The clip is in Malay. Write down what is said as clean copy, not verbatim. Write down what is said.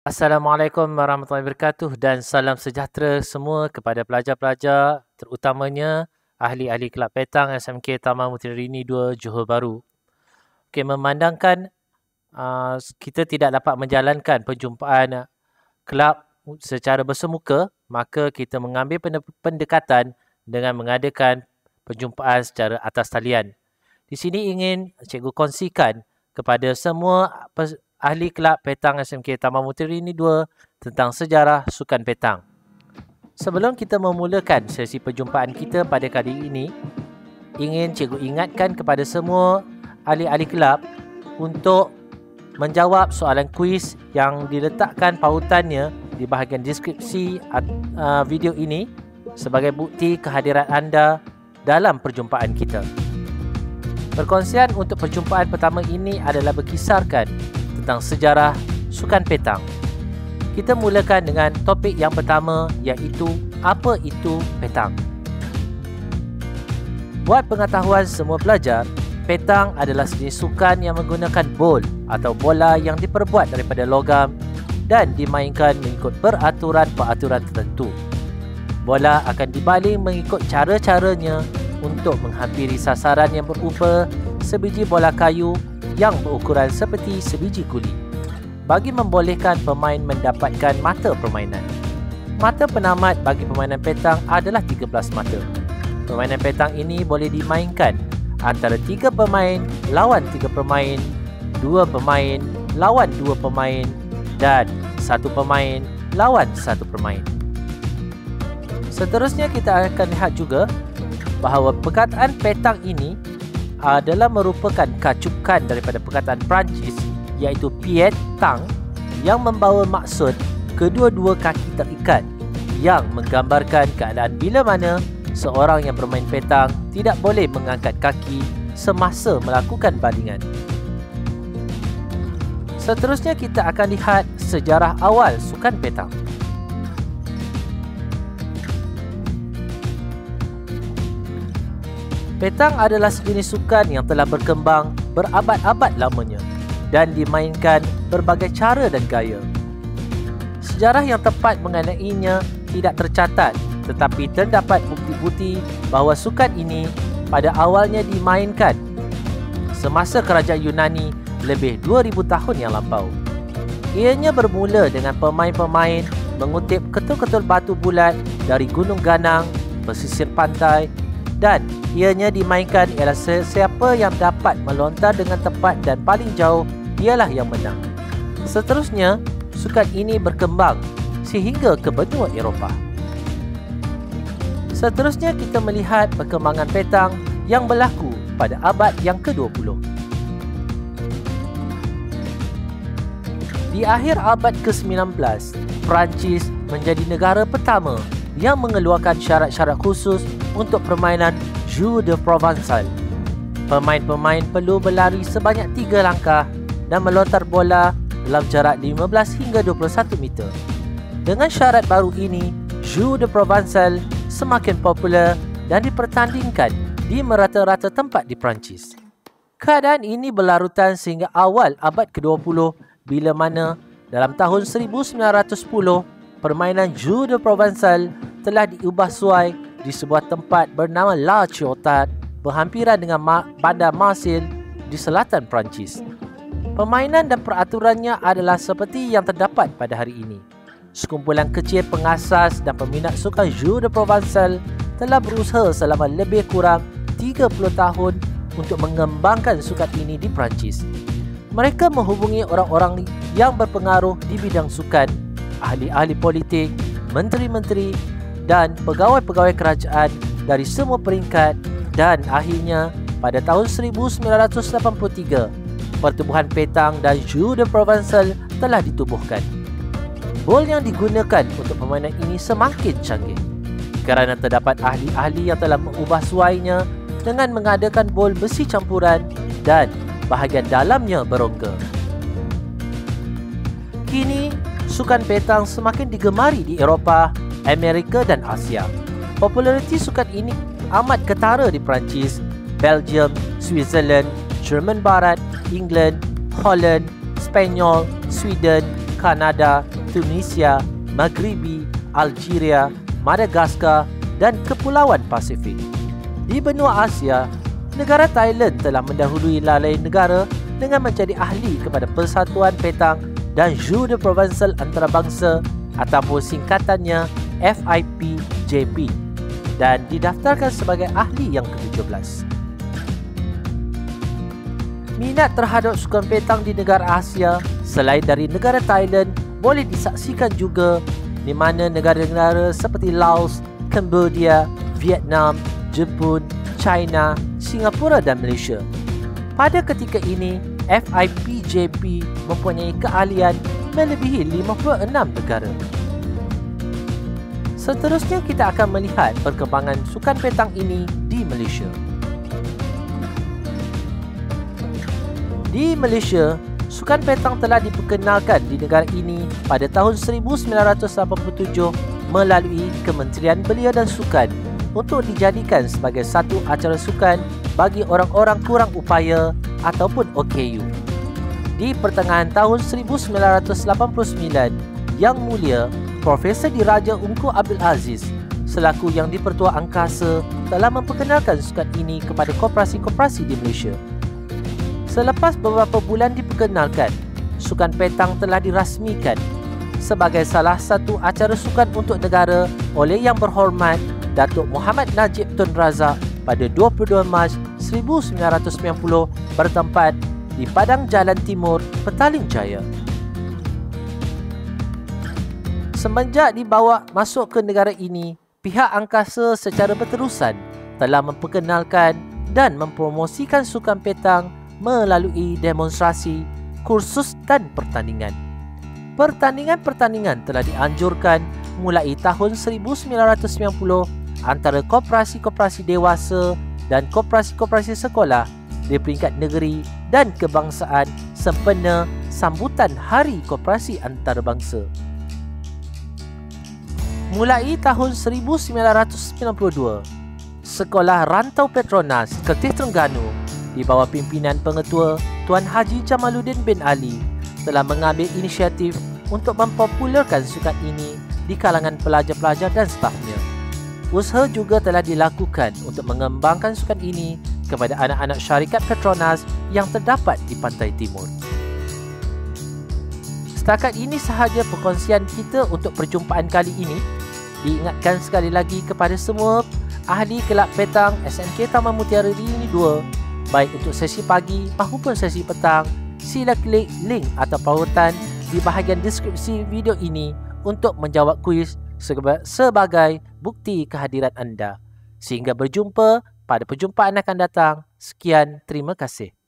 Assalamualaikum warahmatullahi wabarakatuh dan salam sejahtera semua kepada pelajar-pelajar, terutamanya ahli-ahli Kelab Petang SMK Taman Mutiara 2 Johor Bahru. Okey, memandangkan kita tidak dapat menjalankan perjumpaan kelab secara bersemuka, maka kita mengambil pendekatan dengan mengadakan perjumpaan secara atas talian. Di sini ingin cikgu kongsikan kepada semua ahli Kelab Petang SMK Taman Mutiara 2 tentang sejarah sukan petang. Sebelum kita memulakan sesi perjumpaan kita pada kali ini, ingin cikgu ingatkan kepada semua ahli-ahli kelab untuk menjawab soalan kuis yang diletakkan pautannya di bahagian deskripsi video ini sebagai bukti kehadiran anda dalam perjumpaan kita. Perkongsian untuk perjumpaan pertama ini adalah berkisarkan tentang sejarah sukan petang. Kita mulakan dengan topik yang pertama, iaitu apa itu petang. Buat pengetahuan semua pelajar, petang adalah sejenis sukan yang menggunakan bol atau bola yang diperbuat daripada logam dan dimainkan mengikut peraturan-peraturan tertentu. Bola akan dibaling mengikut cara-caranya untuk menghampiri sasaran yang berupa sebiji bola kayu yang berukuran seperti sebiji guli, bagi membolehkan pemain mendapatkan mata permainan. Mata penamat bagi permainan petang adalah 13 mata. Permainan petang ini boleh dimainkan antara 3 pemain lawan 3 pemain, 2 pemain lawan 2 pemain dan 1 pemain lawan 1 pemain. Seterusnya kita akan lihat juga bahawa perkataan petang ini adalah merupakan kacukan daripada perkataan Perancis iaitu pied tang yang membawa maksud kedua-dua kaki terikat, yang menggambarkan keadaan bila mana seorang yang bermain petang tidak boleh mengangkat kaki semasa melakukan balingan. Seterusnya kita akan lihat sejarah awal sukan petang. Petang adalah sejenis sukan yang telah berkembang berabad-abad lamanya dan dimainkan berbagai cara dan gaya. Sejarah yang tepat mengenainya tidak tercatat, tetapi terdapat bukti-bukti bahawa sukan ini pada awalnya dimainkan semasa kerajaan Yunani lebih 2000 tahun yang lampau. Ianya bermula dengan pemain-pemain mengutip ketul-ketul batu bulat dari gunung ganang, pesisir pantai, dan ianya dimainkan ialah sesiapa yang dapat melontar dengan tepat dan paling jauh ialah yang menang. Seterusnya, sukan ini berkembang sehingga ke benua Eropah. Seterusnya kita melihat perkembangan petang yang berlaku pada abad yang ke-20. Di akhir abad ke-19, Perancis menjadi negara pertama yang mengeluarkan syarat-syarat khusus untuk permainan Jeu de Provençal. Pemain-pemain perlu berlari sebanyak 3 langkah dan melontar bola dalam jarak 15 hingga 21 meter. Dengan syarat baru ini, Jeu de Provençal semakin popular dan dipertandingkan di merata-rata tempat di Perancis. Keadaan ini berlarutan sehingga awal abad ke-20 bila mana dalam tahun 1910 permainan Jeu de Provençal telah diubah suai di sebuah tempat bernama La Ciotat berhampiran dengan bandar Marseille di selatan Perancis. Permainan dan peraturannya adalah seperti yang terdapat pada hari ini. Sekumpulan kecil pengasas dan peminat sukan Jeu de Provençal telah berusaha selama lebih kurang 30 tahun untuk mengembangkan sukan ini di Perancis. Mereka menghubungi orang-orang yang berpengaruh di bidang sukan, ahli-ahli politik, menteri-menteri dan pegawai-pegawai kerajaan dari semua peringkat, dan akhirnya pada tahun 1983 pertubuhan petang dan Jeu de Provençal telah ditubuhkan. Bol yang digunakan untuk permainan ini semakin canggih kerana terdapat ahli-ahli yang telah mengubah suainya dengan mengadakan bol besi campuran dan bahagian dalamnya berongga. Kini, sukan petang semakin digemari di Eropah, Amerika dan Asia. Populariti sukan ini amat ketara di Perancis, Belgium, Switzerland, Jerman Barat, England, Holland, Spanyol, Sweden, Kanada, Tunisia, Maghribi, Algeria, Madagaskar dan Kepulauan Pasifik. Di benua Asia, negara Thailand telah mendahului lalai negara dengan menjadi ahli kepada Persatuan Petang dan Jeu de Provençal Antarabangsa ataupun singkatannya FIPJP dan didaftarkan sebagai ahli yang ke-17. Minat terhadap sukan petang di negara Asia selain dari negara Thailand boleh disaksikan juga di mana negara-negara seperti Laos, Cambodia, Vietnam, Jepun, China, Singapura dan Malaysia. Pada ketika ini, FIPJP mempunyai keahlian melebihi 56 negara. Seterusnya kita akan melihat perkembangan sukan petang ini di Malaysia. Di Malaysia, sukan petang telah diperkenalkan di negara ini pada tahun 1987 melalui Kementerian Belia dan Sukan untuk dijadikan sebagai satu acara sukan bagi orang-orang kurang upaya ataupun OKU. Di pertengahan tahun 1989, Yang Mulia Profesor Diraja Ungku Abdul Aziz selaku Yang di-Pertua Angkasa telah memperkenalkan sukan ini kepada koperasi-koperasi di Malaysia. Selepas beberapa bulan diperkenalkan, sukan petang telah dirasmikan sebagai salah satu acara sukan untuk negara oleh Yang Berhormat Datuk Muhammad Najib Tun Razak pada 22 Mac 1990 bertempat di Padang Jalan Timur, Petaling Jaya. Semenjak dibawa masuk ke negara ini, pihak angkasa secara berterusan telah memperkenalkan dan mempromosikan sukan petang melalui demonstrasi, kursus dan pertandingan. Pertandingan-pertandingan telah dianjurkan mulai tahun 1990 antara koperasi-koperasi dewasa dan koperasi-koperasi sekolah di peringkat negeri dan kebangsaan sempena sambutan Hari Koperasi Antarabangsa. Mulai tahun 1992, Sekolah Rantau Petronas Keltih Terengganu di bawah pimpinan Pengetua Tuan Haji Jamaluddin bin Ali telah mengambil inisiatif untuk mempopularkan sukan ini di kalangan pelajar-pelajar dan stafnya. Usaha juga telah dilakukan untuk mengembangkan sukan ini kepada anak-anak syarikat Petronas yang terdapat di Pantai Timur. Setakat ini sahaja perkongsian kita untuk perjumpaan kali ini. Diingatkan sekali lagi kepada semua ahli kelab petang SMK Taman Mutiara Rini 2, baik untuk sesi pagi maupun sesi petang, sila klik link atau pautan di bahagian deskripsi video ini untuk menjawab kuis sebagai bukti kehadiran anda. Sehingga berjumpa pada perjumpaan akan datang. Sekian, terima kasih.